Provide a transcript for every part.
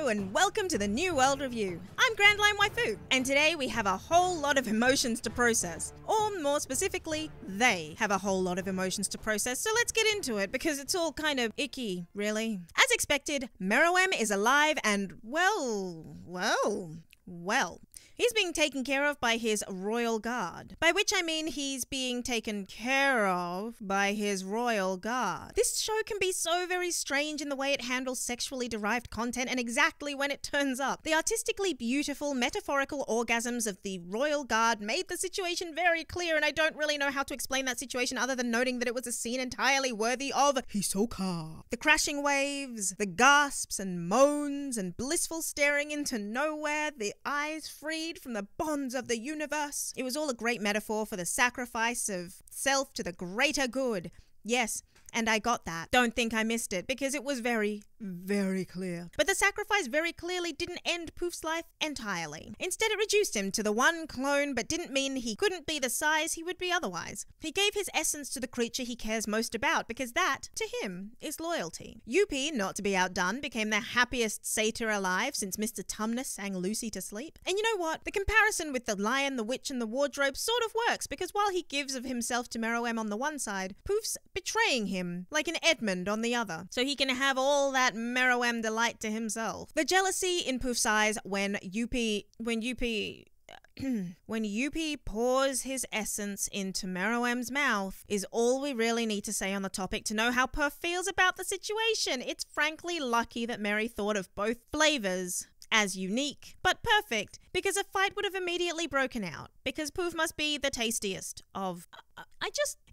Hello and welcome to the New World Review. I'm Grand Line Waifu, and today we have a whole lot of emotions to process. Or more specifically, they have a whole lot of emotions to process, so let's get into it because it's all kind of icky, really. As expected, Meruem is alive and well. He's being taken care of by his royal guard. By which I mean he's being taken care of by his royal guard. This show can be so very strange in the way it handles sexually derived content and exactly when it turns up. The artistically beautiful, metaphorical orgasms of the royal guard made the situation very clear, and I don't really know how to explain that situation other than noting that it was a scene entirely worthy of Hisoka. The crashing waves, the gasps and moans and blissful staring into nowhere, the eyes freed from the bonds of the universe. It was all a great metaphor for the sacrifice of self to the greater good. Yes, and I got that. Don't think I missed it because it was very clear. But the sacrifice very clearly didn't end Poof's life entirely. Instead, it reduced him to the one clone, but didn't mean he couldn't be the size he would be otherwise. He gave his essence to the creature he cares most about because that, to him, is loyalty. Yuppie, not to be outdone, became the happiest satyr alive since Mr. Tumnus sang Lucy to sleep. And you know what? The comparison with the lion, the witch, and the wardrobe sort of works because while he gives of himself to Meruem on the one side, Poof's betraying him like an Edmund on the other, so he can have all that Meruem delight to himself. The jealousy in Poof's eyes when Yuppie pours his essence into Meruem's mouth is all we really need to say on the topic to know how Poof feels about the situation. It's frankly lucky that Mary thought of both flavors as unique, but perfect, because a fight would have immediately broken out, because Poof must be the tastiest of...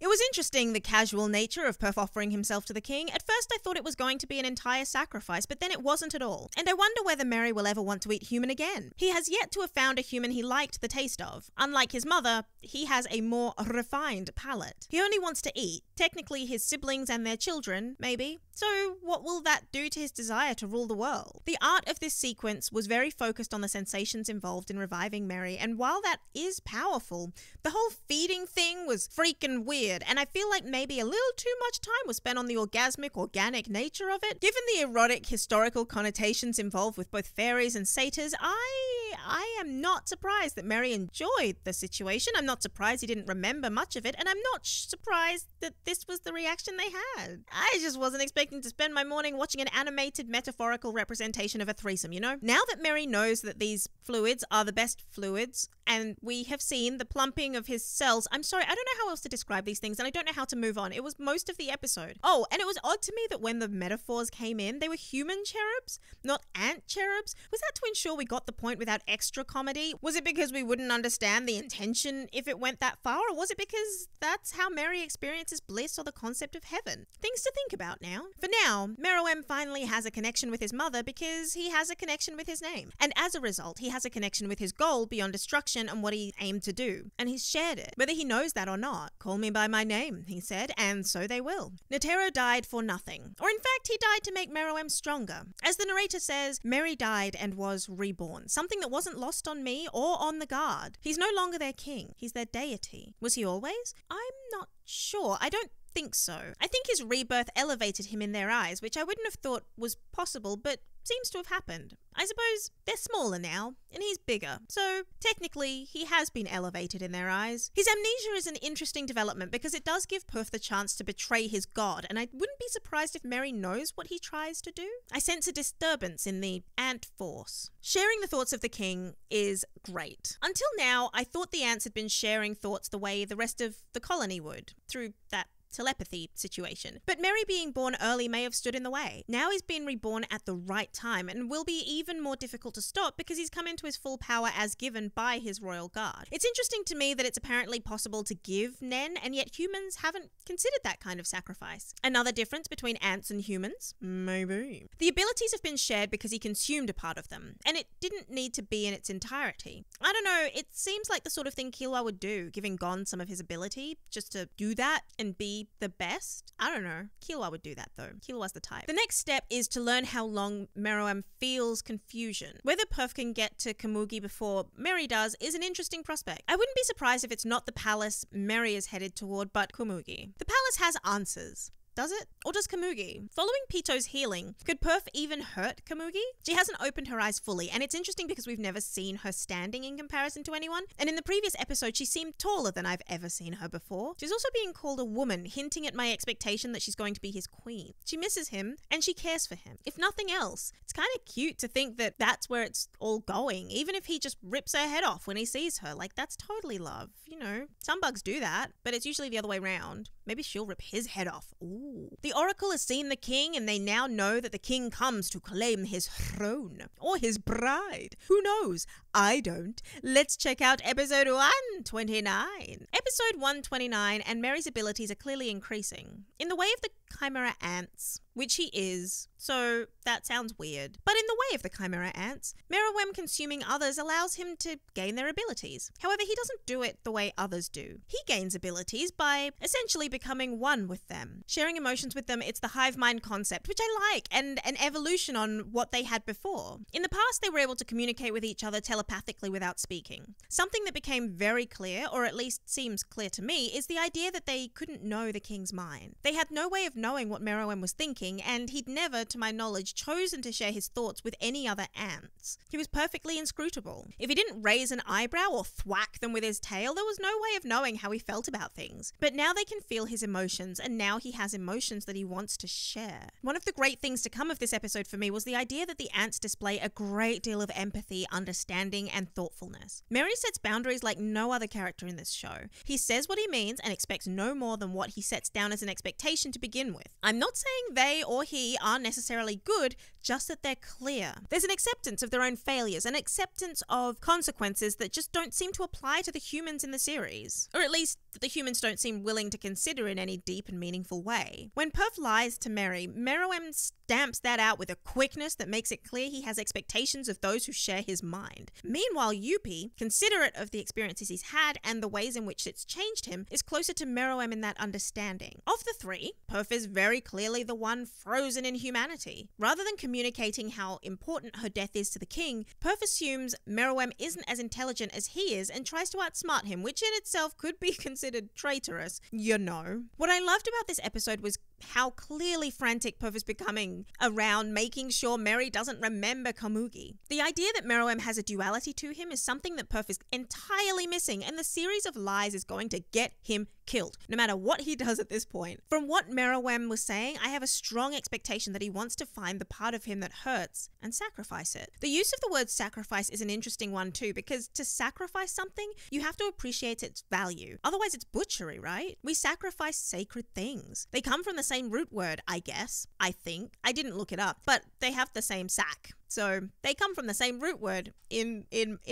It was interesting, the casual nature of Poof offering himself to the king. At first I thought it was going to be an entire sacrifice, but then it wasn't at all. And I wonder whether Mary will ever want to eat human again. He has yet to have found a human he liked the taste of. Unlike his mother, he has a more refined palate. He only wants to eat, technically his siblings and their children, maybe. So what will that do to his desire to rule the world? The art of this sequence was very focused on the sensations involved in reviving Mary, and while that is powerful, the whole feeding thing was freaking weird, and I feel like maybe a little too much time was spent on the orgasmic, organic nature of it. Given the erotic, historical connotations involved with both fairies and satyrs, I am not surprised that Mary enjoyed the situation. I'm not surprised he didn't remember much of it, and I'm not surprised that this was the reaction they had. I just wasn't expecting to spend my morning watching an animated, metaphorical representation of a threesome, you know? Now that Mary knows that these fluids are the best fluids, and we have seen the plumping of his cells, I'm sorry, I don't know how else to describe these things, and I don't know how to move on. It was most of the episode. Oh, and it was odd to me that when the metaphors came in, they were human cherubs, not ant cherubs. Was that to ensure we got the point without extra comedy? Was it because we wouldn't understand the intention if it went that far, or was it because that's how Mary experiences bliss or the concept of heaven? Things to think about now. For now, Meruem finally has a connection with his mother because he has a connection with his name. And as a result, he has a connection with his goal beyond destruction and what he aimed to do. And he's shared it, whether he knows that or not. Call me by my name, he said, and so they will. Netero died for nothing. Or in fact, he died to make Meruem stronger. As the narrator says, Mary died and was reborn. Something that wasn't lost on me or on the guard. He's no longer their king. He's their deity. Was he always? I'm not sure. I don't think so. I think his rebirth elevated him in their eyes, which I wouldn't have thought was possible, but seems to have happened. I suppose they're smaller now, and he's bigger, so technically he has been elevated in their eyes. His amnesia is an interesting development because it does give Poof the chance to betray his god, and I wouldn't be surprised if Mary knows what he tries to do. I sense a disturbance in the ant force. Sharing the thoughts of the king is great. Until now, I thought the ants had been sharing thoughts the way the rest of the colony would, through that telepathy situation. But Mary being born early may have stood in the way. Now he's been reborn at the right time and will be even more difficult to stop because he's come into his full power as given by his royal guard. It's interesting to me that it's apparently possible to give Nen, and yet humans haven't considered that kind of sacrifice. Another difference between ants and humans? Maybe. The abilities have been shared because he consumed a part of them, and it didn't need to be in its entirety. I don't know, it seems like the sort of thing Killua would do, giving Gon some of his ability, just to do that and be the best. I don't know. Killua would do that though. Killua's the type. The next step is to learn how long Meruem feels confusion. Whether Poof can get to Komugi before Mary does is an interesting prospect. I wouldn't be surprised if it's not the palace Mary is headed toward, but Komugi. The palace has answers, does it? Or does Komugi? Following Pito's healing, could Perf even hurt Komugi? She hasn't opened her eyes fully, and it's interesting because we've never seen her standing in comparison to anyone. And in the previous episode, she seemed taller than I've ever seen her before. She's also being called a woman, hinting at my expectation that she's going to be his queen. She misses him, and she cares for him. If nothing else, it's kind of cute to think that that's where it's all going, even if he just rips her head off when he sees her. Like, that's totally love. You know, some bugs do that, but it's usually the other way around. Maybe she'll rip his head off. Ooh. The Oracle has seen the king, and they now know that the king comes to claim his throne. Or his bride. Who knows? I don't. Let's check out episode 129. Episode 129, and Mary's abilities are clearly increasing. In the way of the Chimera ants, which he is, so that sounds weird. But in the way of the Chimera ants, Meruem consuming others allows him to gain their abilities. However, he doesn't do it the way others do. He gains abilities by essentially becoming one with them. Sharing emotions with them, it's the hive mind concept, which I like, and an evolution on what they had before. In the past, they were able to communicate with each other telepathically without speaking. Something that became very clear, or at least seems clear to me, is the idea that they couldn't know the king's mind. They had no way of knowing what Meruem was thinking, and he'd never, to my knowledge, chosen to share his thoughts with any other ants. He was perfectly inscrutable. If he didn't raise an eyebrow or thwack them with his tail, there was no way of knowing how he felt about things. But now they can feel his emotions, and now he has emotions that he wants to share. One of the great things to come of this episode for me was the idea that the ants display a great deal of empathy, understanding, and thoughtfulness. Mary sets boundaries like no other character in this show. He says what he means and expects no more than what he sets down as an expectation to begin with. I'm not saying they or he are necessarily good, just that they're clear. There's an acceptance of their own failures, an acceptance of consequences that just don't seem to apply to the humans in the series. Or at least that the humans don't seem willing to consider in any deep and meaningful way. When Perf lies to Mary, Meruem stamps that out with a quickness that makes it clear he has expectations of those who share his mind. Meanwhile, Yuppie, considerate of the experiences he's had and the ways in which it's changed him, is closer to Meruem in that understanding. Of the three, Perf is very clearly the one frozen in humanity. Rather than communicating how important her death is to the king, Perf assumes Meruem isn't as intelligent as he is and tries to outsmart him, which in itself could be considered traitorous, you know. What I loved about this episode was how clearly frantic Perf is becoming around making sure Mary doesn't remember Komugi. The idea that Meruem has a duality to him is something that Perf is entirely missing, and the series of lies is going to get him killed, no matter what he does at this point. From what Meruem was saying, I have a strong expectation that he wants to find the part of him that hurts and sacrifice it. The use of the word sacrifice is an interesting one too, because to sacrifice something, you have to appreciate its value. Otherwise, it's butchery, right? We sacrifice sacred things. They come from the same root word, I guess. I think. I didn't look it up, but they have the same sac. So they come from the same root word in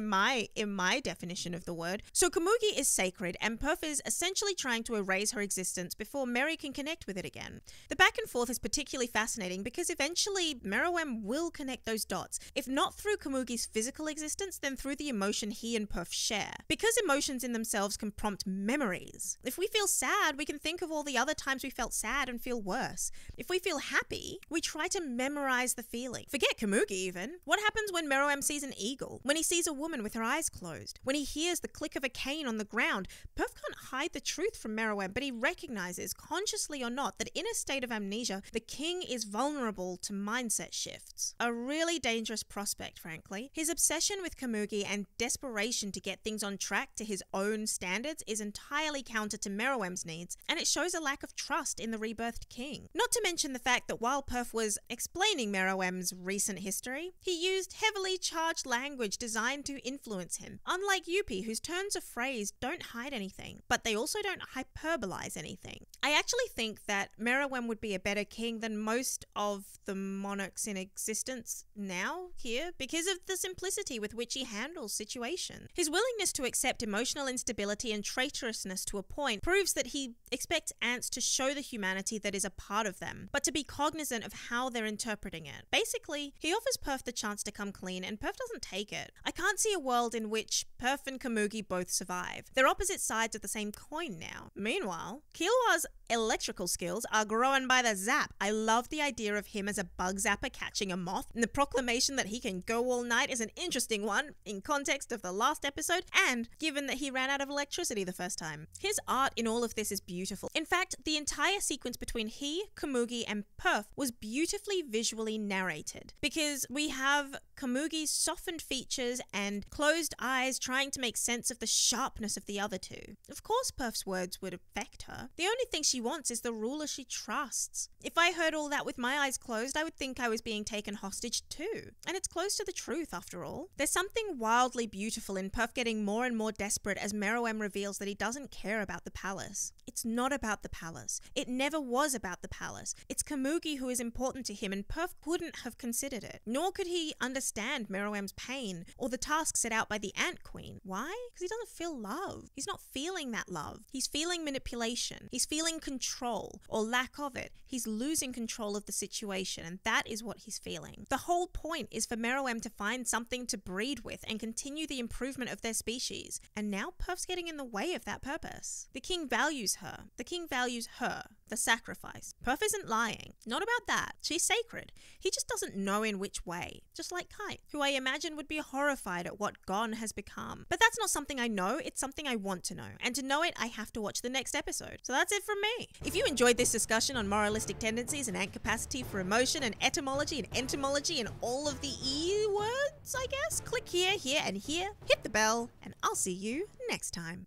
my definition of the word. So Komugi is sacred, and Perf is essentially trying to erase her existence before Mary can connect with it again. The back and forth is particularly fascinating because eventually Meruem will connect those dots, if not through Komugi's physical existence, then through the emotion he and Perf share. Because emotions in themselves can prompt memories. If we feel sad, we can think of all the other times we felt sad and feel worse. If we feel happy, we try to memorize the feeling. Forget Komugi even. What happens when Meruem sees an eagle? When he sees a woman with her eyes closed? When he hears the click of a cane on the ground? Perf can't hide the truth from Meruem, but he recognizes, consciously or not, that in a state of amnesia, the king is vulnerable to mindset shifts. A really dangerous prospect, frankly. His obsession with Komugi and desperation to get things on track to his own standards is entirely counter to Meruem's needs, and it shows a lack of trust in the rebirthed king. Not to mention the fact that while Perf was explaining Meruem's recent history, he used heavily charged language designed to influence him. Unlike Yuppie, whose turns of phrase don't hide anything, but they also don't hyperbolize anything. I actually think that Meruem would be a better king than most of the monarchs in existence now here because of the simplicity with which he handles situations. His willingness to accept emotional instability and traitorousness to a point proves that he expects ants to show the humanity that is a part of them, but to be cognizant of how they're interpreting it. Basically, he offers Perf the chance to come clean, and Perf doesn't take it. I can't see a world in which Perf and Komugi both survive. They're opposite sides of the same coin now. Meanwhile, Killwa's electrical skills are growing by the zap. I love the idea of him as a bug zapper catching a moth, and the proclamation that he can go all night is an interesting one in context of the last episode, and given that he ran out of electricity the first time. His art in all of this is beautiful. In fact, the entire sequence between he, Komugi, and Perf was beautifully visually narrated, because we have Komugi's softened features and closed eyes trying to make sense of the sharpness of the other two. Of course Perf's words would affect her. The only thing she wants is the ruler she trusts. If I heard all that with my eyes closed, I would think I was being taken hostage too. And it's close to the truth after all. There's something wildly beautiful in Perf getting more and more desperate as Meruem reveals that he doesn't care about the palace. It's not about the palace. It never was about the palace. It's Komugi who is important to him, and Perf couldn't have considered it. Nor could he understand Meruem's pain or the task set out by the Ant Queen. Why? Because he doesn't feel love. He's not feeling that love. He's feeling manipulation. He's feeling control or lack of it. He's losing control of the situation, and that is what he's feeling. The whole point is for Meruem to find something to breed with and continue the improvement of their species, and now Perf's getting in the way of that purpose. The king values her. The king values her, the sacrifice. Perf isn't lying. Not about that. She's sacred. He just doesn't know in which way. Just like Kite, who I imagine would be horrified at what Gon has become. But that's not something I know, it's something I want to know. And to know it, I have to watch the next episode. So that's it from me. If you enjoyed this discussion on moralistic tendencies and ant capacity for emotion and etymology and entomology and all of the E words, I guess, click here, here, and here, hit the bell, and I'll see you next time.